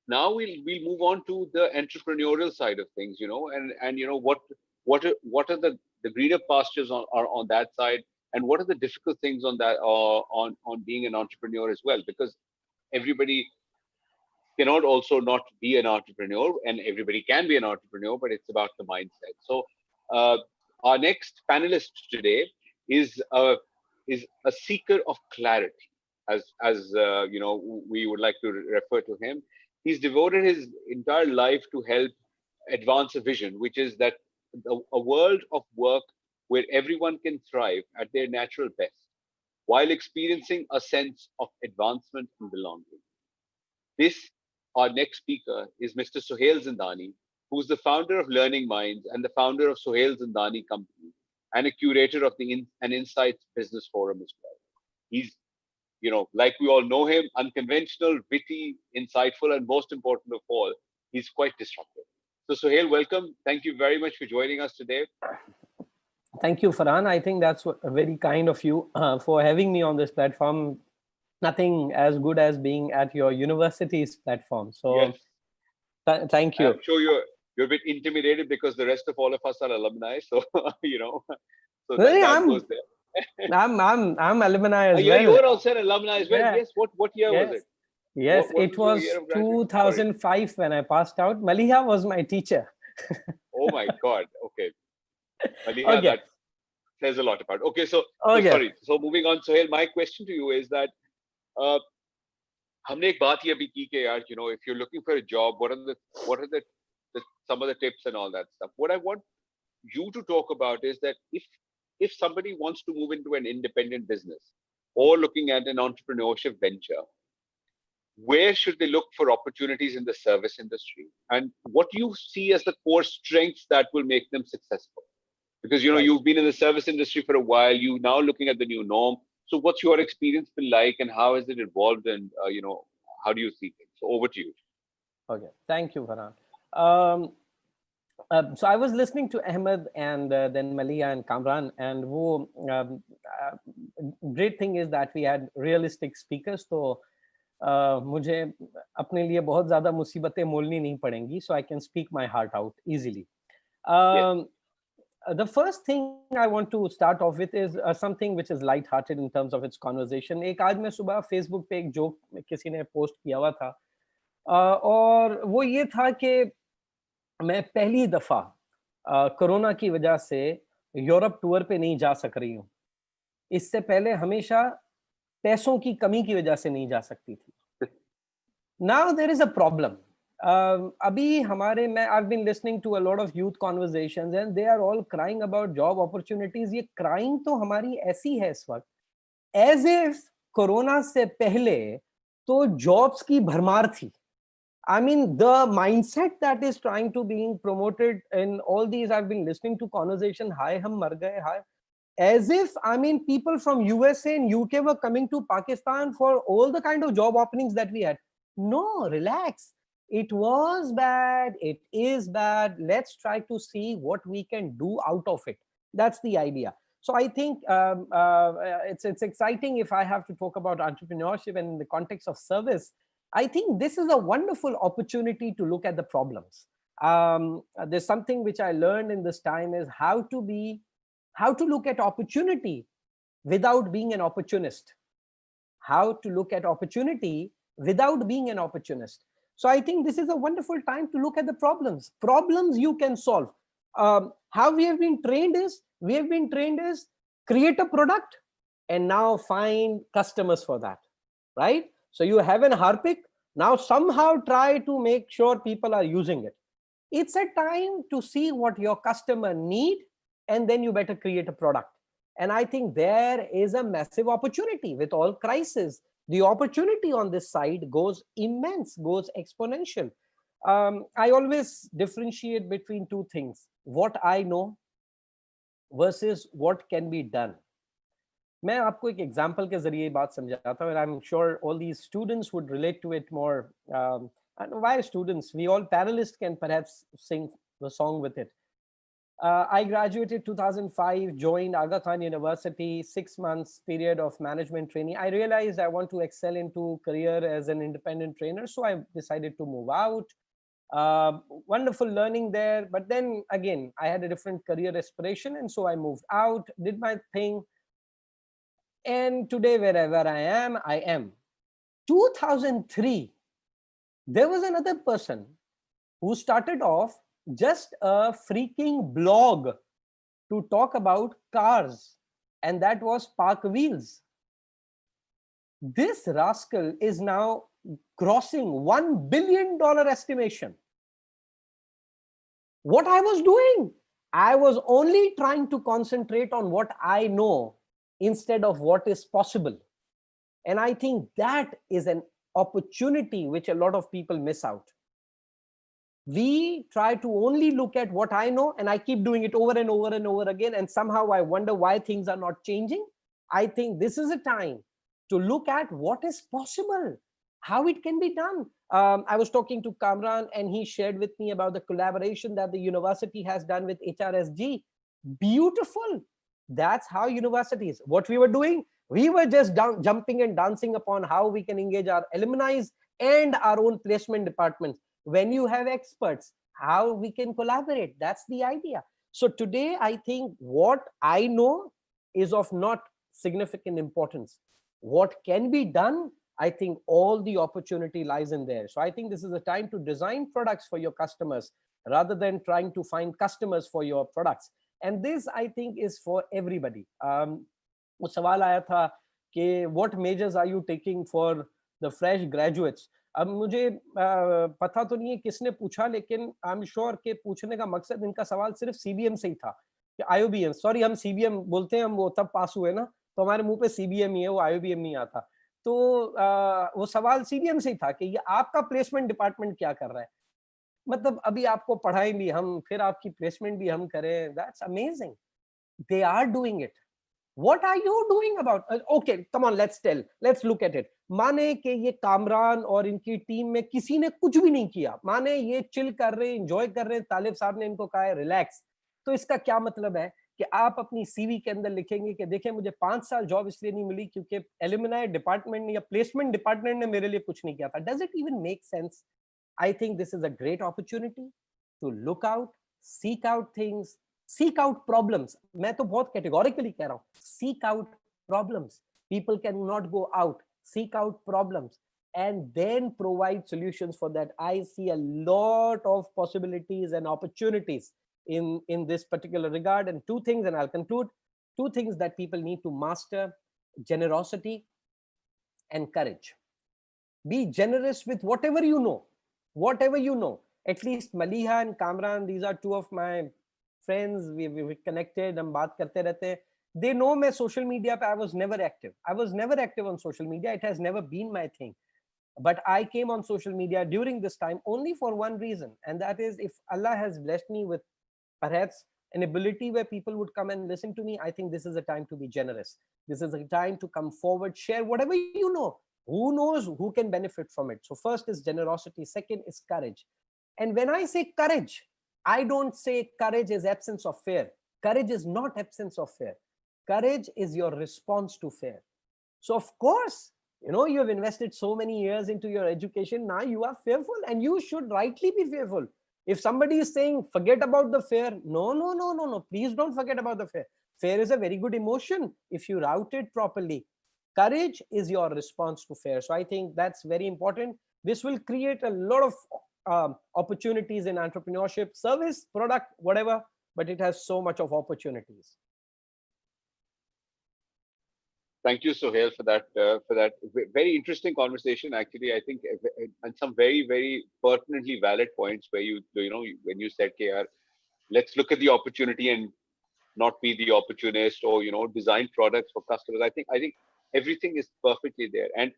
now we'll move on to the entrepreneurial side of things, and what are the greener pastures are on that side, and what are the difficult things on that on being an entrepreneur as well, because everybody cannot also not be an entrepreneur, and everybody can be an entrepreneur, but it's about the mindset. So uh, our next panelist today is a seeker of clarity, as we would like to refer to him. He's devoted his entire life to help advance a vision, which is that a world of work where everyone can thrive at their natural best while experiencing a sense of advancement and belonging. This, our next speaker, is Mr. Sohail Zindani, who's the founder of Learning Minds and the founder of Sohail Zindani Company and a curator of the an Insights Business Forum as well. He's, like we all know him, unconventional, witty, insightful, and most important of all, he's quite disruptive. So, Sohail, welcome. Thank you very much for joining us today. Thank you, Farhan. I think that's very kind of you for having me on this platform. Nothing as good as being at your university's platform. So Yes. Thank you. I'm sure you're a bit intimidated because the rest of all of us are alumni. So, so Really, that goes there. I'm alumni as well. You were also an alumni as well. Yeah. Yes. What year was it? Yes, What it your was year of graduation? 2005 when I passed out. Maliha was my teacher. Oh my God. Okay. Maliha, Okay. that says a lot about. Okay, so sorry. So moving on, Sohail, my question to you is that हमने एक बात ये अभी की कि यार, if you're looking for a job, what are the some of the tips and all that stuff. What I want you to talk about is that if somebody wants to move into an independent business or looking at an entrepreneurship venture, where should they look for opportunities in the service industry, and what do you see as the core strengths that will make them successful? Because you've been in the service industry for a while, you now looking at the new norm. So what's your experience been like, and how has it evolved, and how do you see things? So over to you. Okay, thank you, Farhan. So I was listening to Ahmed and then Malia and Kamran, and great thing is that we had realistic speakers. So मुझे अपने लिए बहुत ज़्यादा मुसीबतें मोलनी नहीं पड़ेंगी, so I can speak my heart out easily. Yes. The first thing I want to start off with is something which is light-hearted in terms of its conversation. एक आज मैं सुबह Facebook पे एक joke किसी ने post किया हुआ था, और वो ये था कि मैं पहली दफा कोरोना की वजह से यूरोप टूर पे नहीं जा सक रही हूँ. इससे पहले हमेशा पैसों की कमी की वजह से नहीं जा सकती थी. Now there is a problem. अभी हमारे I've been listening to a lot of youth conversations and they are all crying about job opportunities. ये crying तो हमारी ऐसी है इस वक्त, as if कोरोना से पहले तो jobs की भरमार थी. I mean, the mindset that is trying to being promoted in all these, I've been listening to conversation, hi, hum mar gaye, hi. As if, I mean, people from USA and UK were coming to Pakistan for all the kind of job openings that we had. No, relax. It was bad. It is bad. Let's try to see what we can do out of it. That's the idea. So I think it's exciting if I have to talk about entrepreneurship and in the context of service. I think this is a wonderful opportunity to look at the problems. There's something which I learned in this time is how to look at opportunity without being an opportunist. How to look at opportunity without being an opportunist. So I think this is a wonderful time to look at the problems. Problems you can solve. How we have been trained is, create a product and now find customers for that, right? So you have an Harpic, now somehow try to make sure people are using it. It's a time to see what your customer need, and then you better create a product. And I think there is a massive opportunity with all crises. The opportunity on this side goes immense, goes exponential. I always differentiate between two things: what I know versus what can be done. मैं आपको एक example के जरिए बात समझाता हूं, and I'm sure all these students would relate to it more. And why students? We all panelists can perhaps sing the song with it. I graduated 2005, joined Aga Khan University, 6 months period of management training. I realized I want to excel into career as an independent trainer. So I decided to move out. Wonderful learning there. But then again, I had a different career aspiration. And so I moved out, did my thing. And today, wherever I am. 2003, there was another person who started off just a freaking blog to talk about cars, and that was Park Wheels. This rascal is now crossing $1 billion estimation. What I was doing, I was only trying to concentrate on what I know instead of what is possible. And I think that is an opportunity which a lot of people miss out. We try to only look at what I know, and I keep doing it over and over and over again. And somehow I wonder why things are not changing. I think this is a time to look at what is possible, how it can be done. I was talking to Kamran, and he shared with me about the collaboration that the university has done with HRSG. Beautiful. That's how universities, what we were doing, we were just jumping and dancing upon how we can engage our alumni and our own placement departments. When you have experts, how we can collaborate. That's the idea. So today, I think what I know is of not significant importance. What can be done, I think all the opportunity lies in there. So I think this is a time to design products for your customers rather than trying to find customers for your products. And this, I think, is for everybody. वो सवाल आया था कि what measures are you taking for the fresh graduates? अब मुझे पता तो नहीं है किसने पूछा, लेकिन आई एम श्योर के पूछने का मकसद इनका सवाल सिर्फ सीबीएम से ही था कि आईओबीएम, सॉरी हम सीबीएम बोलते हैं, हम वो तब पास हुए ना, तो हमारे मुंह पे सीबीएम ही है, वो आईओबीएम नहीं आता। तो वो सवाल सीबीएम से ही था कि ये आपका प्लेसमेंट डिपार्टमेंट क्या कर रहा है, मतलब अभी आपको पढ़ाई भी हम, फिर आपकी प्लेसमेंट भी हम करें। That's amazing, they are doing it. What are you doing about? Okay, come on, let's look at it. माने कि ये कामरान और इनकी टीम में किसी ने कुछ भी नहीं किया, माने ये चिल कर रहे, एंजॉय कर रहे, तालिब साहब ने इनको कहा है रिलैक्स, तो इसका क्या मतलब है कि आप अपनी सीवी के अंदर लिखेंगे कि देखें मुझे 5 साल जॉब इसलिए नहीं मिली क्योंकि एलुमनाई डिपार्टमेंट ने या प्लेसमेंट डिपार्टमेंट ने मेरे लिए कुछ नहीं किया था। Does it even make sense? I think this is a great opportunity to look out, seek out things, seek out problems. मैं तो बहुत categorically कह रहा हूँ, seek out problems. People cannot go out, seek out problems and then provide solutions for that. I see a lot of possibilities and opportunities in this particular regard. And two things, and I'll conclude, two things that people need to master: generosity and courage. Be generous with whatever you know. Whatever you know. At least Maliha and Kamran, these are two of my friends. We connected, हम बात करते रहते हैं. They know मैं social media पे I was never active. I was never active on social media. It has never been my thing. But I came on social media during this time only for one reason, and that is if Allah has blessed me with perhaps an ability where people would come and listen to me, I think this is a time to be generous. This is a time to come forward, share whatever you know. Who knows who can benefit from it? So first is generosity, second is courage. And when I say courage, I don't say courage is absence of fear. Courage is not absence of fear. Courage is your response to fear. So of course, you know, you have invested so many years into your education. Now you are fearful, and you should rightly be fearful. If somebody is saying, forget about the fear, no, please don't forget about the fear. Fear is a very good emotion if you route it properly. Courage is your response to fear. So I think that's very important. This will create a lot of opportunities in entrepreneurship, service, product, whatever, but it has so much of opportunities. Thank you, Sohail, for that very interesting conversation. Actually, I think, and some very pertinently valid points where you know when you said, "KR, let's look at the opportunity and not be the opportunist, or design products for customers." I think everything is perfectly there. And